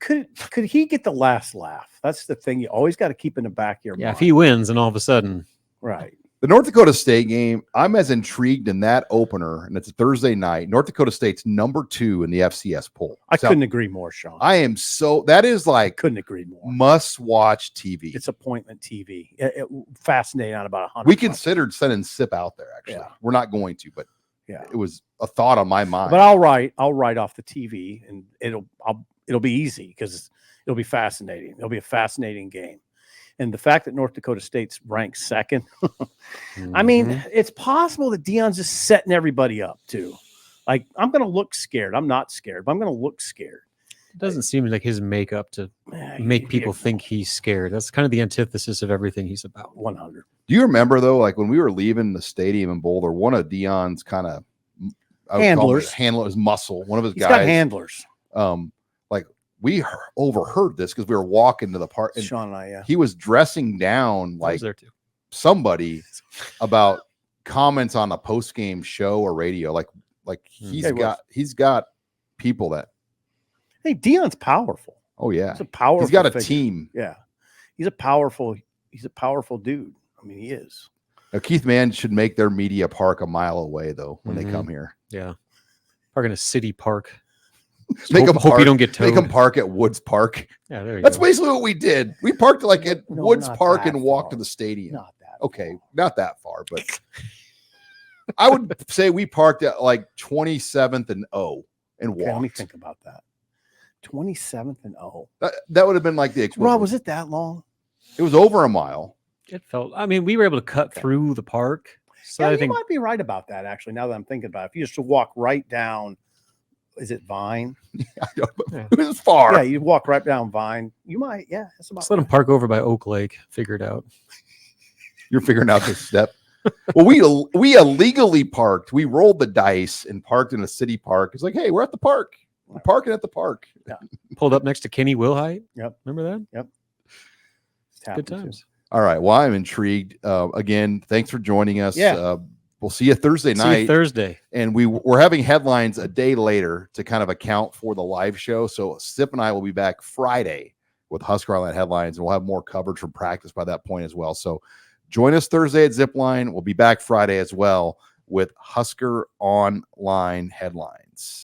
S2: Could he get the last laugh? That's the thing. You always got to keep in the back of your mind.
S3: If he wins, and all of a sudden,
S2: right.
S1: The North Dakota State game, I'm as intrigued in that opener, and it's a Thursday night. North Dakota State's #2 in the FCS poll.
S2: I couldn't agree more, Sean.
S1: That is like
S2: couldn't agree more.
S1: Must-watch TV.
S2: It's appointment TV. Fascinating on about 100.
S1: We considered sending Sip out there, actually.
S2: Yeah.
S1: We're not going to, but
S2: yeah,
S1: it was a thought on my mind.
S2: But I'll write off the TV, and it'll be easy because it'll be fascinating. It'll be a fascinating game. And the fact that North Dakota State's ranked second, I mean, it's possible that Deion's just setting everybody up too. Like, I'm going to look scared. I'm not scared, but I'm going to look scared.
S3: It doesn't seem like his makeup to make people think he's scared. That's kind of the antithesis of everything he's about.
S2: 100.
S1: Do you remember, though, like when we were leaving the stadium in Boulder, one of Deion's kind of handlers, muscle, one of his guys.
S2: Got handlers.
S1: We overheard this because we were walking to the park, and
S2: Sean and I,
S1: he was dressing down like
S3: there too.
S1: somebody about comments on a post-game show or radio. Like he's got people that.
S2: Hey, Deion's powerful.
S1: Oh yeah,
S2: he's a powerful.
S1: He's got a
S2: figure.
S1: team.
S2: Yeah, he's a powerful dude. I mean, he is.
S1: Now, Keith Mann should make their media park a mile away though when they come here.
S3: Yeah, park in a city park.
S1: Hope
S3: you don't get towed.
S1: Make them park at Woods Park.
S3: Yeah, there you
S1: That's
S3: go.
S1: basically what we did. We parked like at Woods Park and walked to the stadium.
S2: Not that.
S1: Okay, not that far, but I would say we parked at like 27th and O and walked.
S2: Let me think about that. 27th and O.
S1: That would have been like the equivalent.
S2: Rob, was it that long?
S1: It was over a mile.
S3: It felt. I mean, we were able to cut through the park. So
S2: Yeah,
S3: I
S2: you
S3: think
S2: might be right about that, actually, now that I'm thinking about it. If you just walk right down, is it Vine?
S1: It was far.
S2: Yeah, you walk right down Vine. You might, that's about
S3: just let him park over by Oak Lake. Figure it out.
S1: You're figuring out this step. Well, we illegally parked. We rolled the dice and parked in a city park. It's like, hey, we're at the park. We're parking at the park.
S2: Yeah.
S3: Pulled up next to Kenny Wilhite.
S2: Yep.
S3: Remember that?
S2: Yep.
S3: Good times.
S1: All right. Well, I'm intrigued. Again, thanks for joining us.
S2: Yeah.
S1: We'll see you Thursday night.
S3: See you Thursday.
S1: And we're having headlines a day later to kind of account for the live show. So Sip and I will be back Friday with HuskerOnline headlines, and we'll have more coverage from practice by that point as well. So join us Thursday at Zipline. We'll be back Friday as well with HuskerOnline headlines.